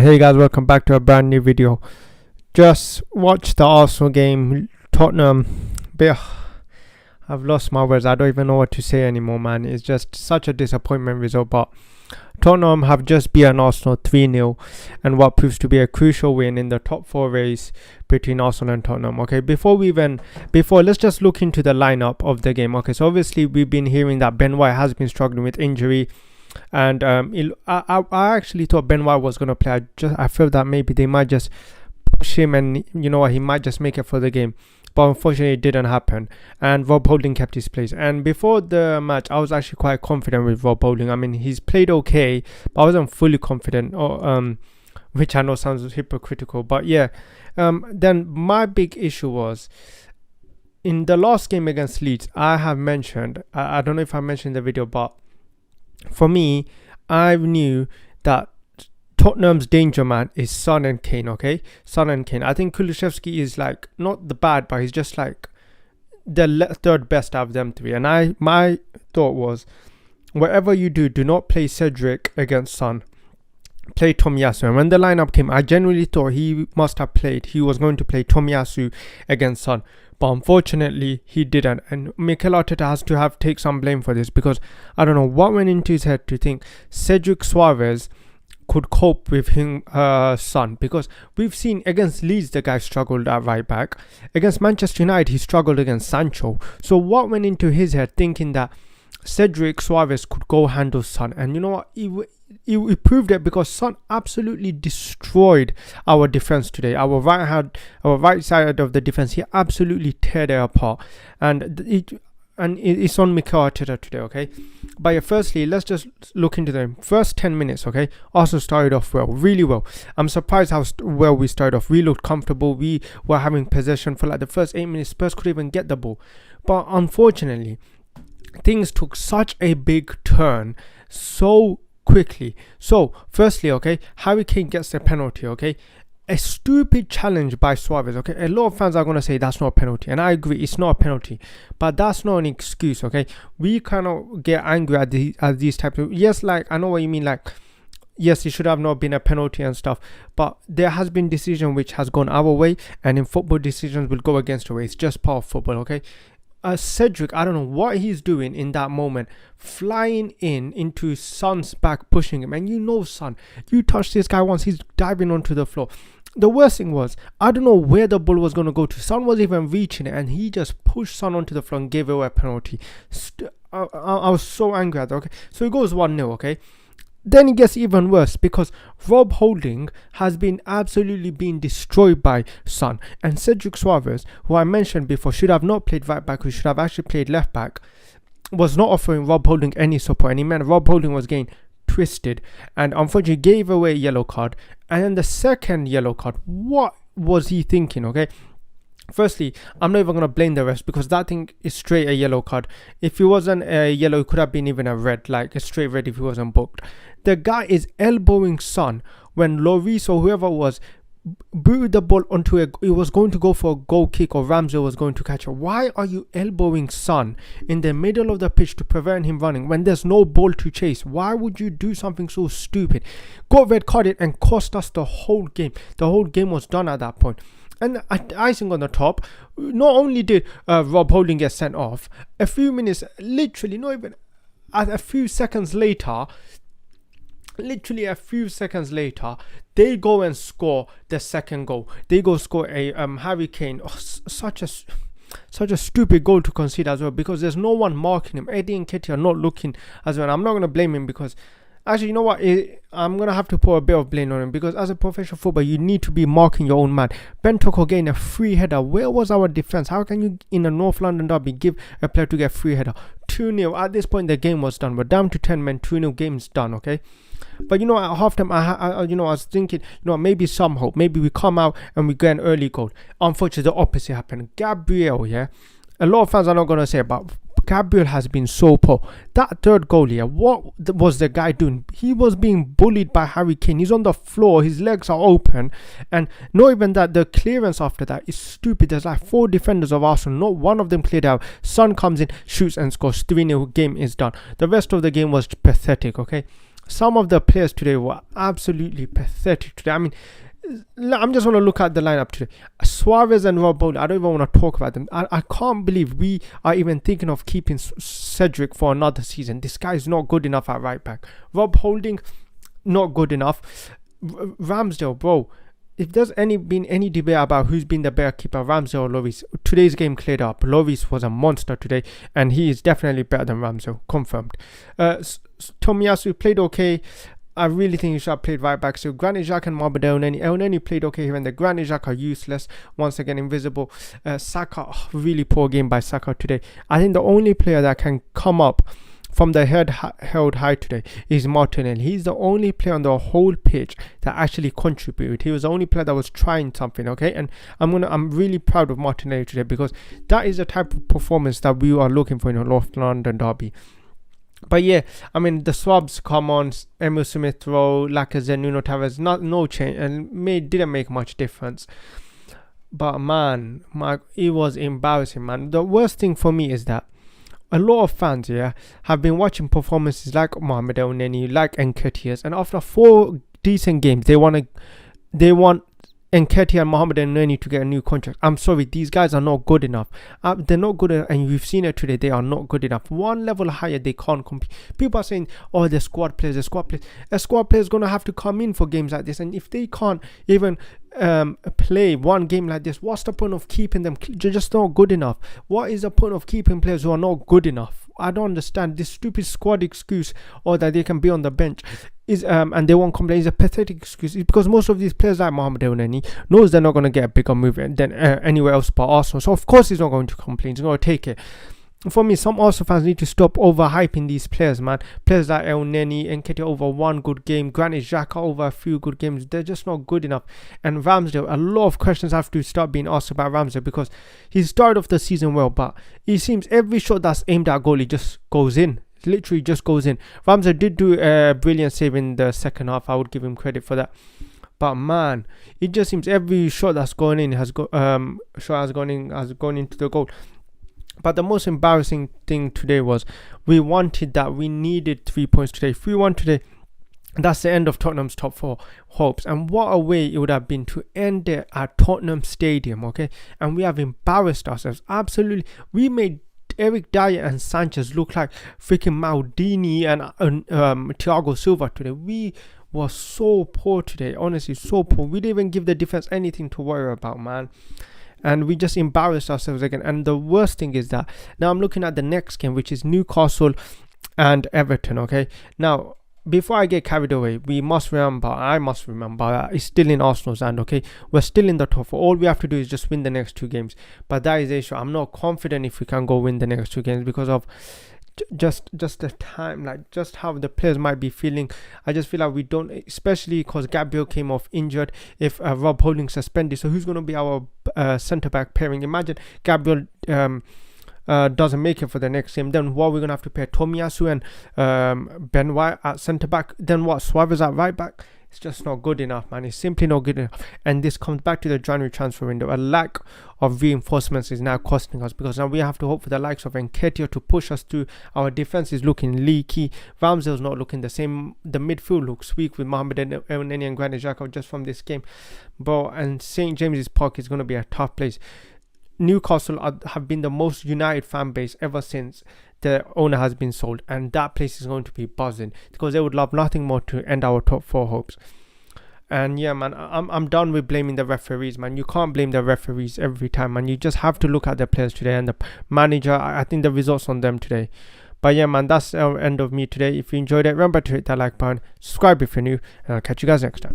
Hey guys, welcome back to a brand new video. Just watched the Arsenal game, Tottenham. But I've lost my words. I don't even know what to say anymore, man. It's just such a disappointment result. But Tottenham have just beaten Arsenal 3-0 and what proves to be a crucial win in the top 4 race between Arsenal and Tottenham. Okay, before let's just look into the lineup of the game. Okay, so obviously we've been hearing that Ben White has been struggling with injury. And I actually thought Ben White was going to play. I felt that maybe they might just push him and you know what, he might just make it for the game. But unfortunately it didn't happen. And Rob Holding kept his place. And before the match, I was actually quite confident with Rob Holding. I mean, he's played okay, but I wasn't fully confident. Which I know sounds hypocritical. But yeah, then my big issue was, in the last game against Leeds, I have mentioned, I don't know if I mentioned in the video, but for me, I knew that Tottenham's danger man is Son and Kane, okay? Son and Kane. I think Kulusevski is like not the bad, but he's just like the third best out of them three. And my thought was, whatever you do not play Cedric against Son. Play Tomiyasu. And when the lineup came, I genuinely thought he was going to play Tomiyasu against Son. But unfortunately, he didn't. And Mikel Arteta has to take some blame for this, because I don't know what went into his head to think Cedric Suarez could cope with him, Son. Because we've seen against Leeds, the guy struggled at right back. Against Manchester United, he struggled against Sancho. So what went into his head thinking that Cedric Suarez could go handle Son? And you know what? He proved it, because Son absolutely destroyed our defense today. Our right side of the defense, he absolutely teared it apart. And it's on Mikel Arteta today, okay? But yeah, firstly, let's just look into the first 10 minutes, okay? Arsenal started off well, really well. I'm surprised how well we started off. We looked comfortable. We were having possession for like the first 8 minutes. Spurs could even get the ball. But unfortunately, things took such a big turn so quickly. So firstly, okay, Harry Kane gets a penalty, okay? A stupid challenge by Suarez, okay? A lot of fans are going to say that's not a penalty, and I agree, it's not a penalty, but that's not an excuse, okay? We kind of get angry at these types of, yes, like, I know what you mean, like, yes, it should have not been a penalty and stuff, but there has been decision which has gone our way, and in football, decisions will go against the way. It's just part of football, okay? Cedric, I don't know what he's doing in that moment, flying into Son's back, pushing him. And you know, Son, you touch this guy once, he's diving onto the floor. The worst thing was, I don't know where the ball was going to go to. Son was even reaching it, and he just pushed Son onto the floor and gave away a penalty. I was so angry at that, okay? So it goes 1-0, okay? Then it gets even worse, because Rob Holding has been absolutely being destroyed by Son. And Cedric Suarez, who I mentioned before, should have not played right back, who should have actually played left back, was not offering Rob Holding any support. And he meant Rob Holding was getting twisted, and unfortunately gave away a yellow card. And then the second yellow card, what was he thinking, okay? Firstly, I'm not even going to blame the rest, because that thing is straight a yellow card. If it wasn't a yellow, it could have been even a red, like a straight red if he wasn't booked. The guy is elbowing Son when Lloris or whoever it was booted the ball onto it was going to go for a goal kick, or Ramsey was going to catch it. Why are you elbowing Son in the middle of the pitch to prevent him running when there's no ball to chase? Why would you do something so stupid? Got red carded and cost us the whole game. The whole game was done at that point. And icing on the top, not only did Rob Holding get sent off, a few minutes, literally not even a few seconds later, they go and score the second goal. They go score a Harry Kane. Oh, such a stupid goal to concede as well, because there's no one marking him. Eddie and Ketty are not looking as well. I'm not going to blame him, because actually, you know what? I'm going to have to put a bit of blame on him, because as a professional footballer, you need to be marking your own man. Ben Toko getting a free header. Where was our defense? How can you, in a North London derby, give a player to get a free header? 2-0. At this point, the game was done. We're down to 10 men. 2-0, game's done, okay? But you know, at halftime, I was thinking, maybe some hope. Maybe we come out and we get an early goal. Unfortunately, the opposite happened. Gabriel, yeah? A lot of fans are not going to say about Gabriel has been so poor. That third goal here, what was the guy doing? He was being bullied by Harry Kane. He's on the floor, his legs are open, and not even that, the clearance after that is stupid. There's like 4 defenders of Arsenal, not one of them cleared out. Son comes in, shoots and scores. 3-0, game is done. The rest of the game was pathetic, okay? some of the players today were absolutely pathetic today. I mean, I'm just want to look at the lineup today. Suarez and Rob Holding, I don't even want to talk about them. I can't believe we are even thinking of keeping Cedric for another season. This guy is not good enough at right back. Rob Holding, not good enough. Ramsdale, bro, if there's been any debate about who's been the better keeper, Ramsdale or Lloris, today's game cleared up. Lloris was a monster today, and he is definitely better than Ramsdale, confirmed. Tomiyasu played okay. I really think he should have played right back. So Granit Xhaka and Mohamed Elneny played okay here and there. Granit Xhaka are useless. Once again, invisible. Saka, really poor game by Saka today. I think the only player that can come up from the head held high today is Martinelli. He's the only player on the whole pitch that actually contributed. He was the only player that was trying something, okay? And I'm really proud of Martinelli today, because that is the type of performance that we are looking for in a North London derby. But yeah, I mean, the swabs come on. Emil Smith Rowe, Lacazette, Nuno Tavares, no change, and didn't make much difference. But man, it was embarrassing, man. The worst thing for me is that a lot of fans have been watching performances like Mohamed Elneny, like Nketiah's, and after 4 decent games, they want Nketiah and Mohamed Elneny to get a new contract. I'm sorry, these guys are not good enough. They're not good enough, and you've seen it today. They are not good enough. One level higher, they can't compete. People are saying, oh, the squad players. A squad player is going to have to come in for games like this, and if they can't even play one game like this, what's the point of keeping them? They're just not good enough. What is the point of keeping players who are not good enough? I don't understand this stupid squad excuse, or that they can be on the bench and they won't complain, is a pathetic excuse. It's because most of these players like Mohamed Elneny knows they're not going to get a bigger move than anywhere else but Arsenal, so of course he's not going to complain. He's going to take it. For me, some Arsenal fans need to stop overhyping these players, man. Players like Elneny and Nketiah over one good game, Granit Xhaka over a few good games, they're just not good enough. And Ramsdale, a lot of questions have to start being asked about Ramsdale, because he started off the season well, but it seems every shot that's aimed at goalie just goes in. Literally just goes in. Ramsdale did do a brilliant save in the second half. I would give him credit for that. But man, it just seems every shot that's going in has gone into the goal. But the most embarrassing thing today was we needed 3 points today. If we won today, that's the end of Tottenham's top 4 hopes. And what a way it would have been to end it at Tottenham Stadium, okay? And we have embarrassed ourselves. Absolutely. We made Eric Dyer and Sanchez look like freaking Maldini and Thiago Silva today. We were so poor today. Honestly, so poor. We didn't even give the defense anything to worry about, man. And we just embarrassed ourselves again. And the worst thing is that now I'm looking at the next game, which is Newcastle and Everton, okay? Now, before I get carried away, I must remember, it's still in Arsenal's hand, okay? We're still in the top 4. All we have to do is just win the next 2 games. But that is the issue. I'm not confident if we can go win the next 2 games because of just the time, like just how the players might be feeling. I just feel like we don't, especially because Gabriel came off injured. If Rob Holding suspended, so who's going to be our centre back pairing? Imagine Gabriel doesn't make it for the next game, then what, we're going to have to pair Tomiyasu and Ben White at centre back, then what, Suarez at right back? It's just not good enough, man. It's simply not good enough. And this comes back to the January transfer window. A lack of reinforcements is now costing us, because now we have to hope for the likes of Nketiah to push us through. Our defense is looking leaky. Ramsdale's not looking the same. The midfield looks weak with Mohamed Elneny and Granit Xhaka just from this game. And St. James's Park is going to be a tough place. Newcastle have been the most united fan base ever since the owner has been sold, and that place is going to be buzzing because they would love nothing more to end our top 4 hopes. And yeah, man, I'm done with blaming the referees, man. You can't blame the referees every time, man. You just have to look at the players today and the manager. I think the results on them today. But yeah, man, that's the end of me today. If you enjoyed it, remember to hit that like button, subscribe if you're new, and I'll catch you guys next time.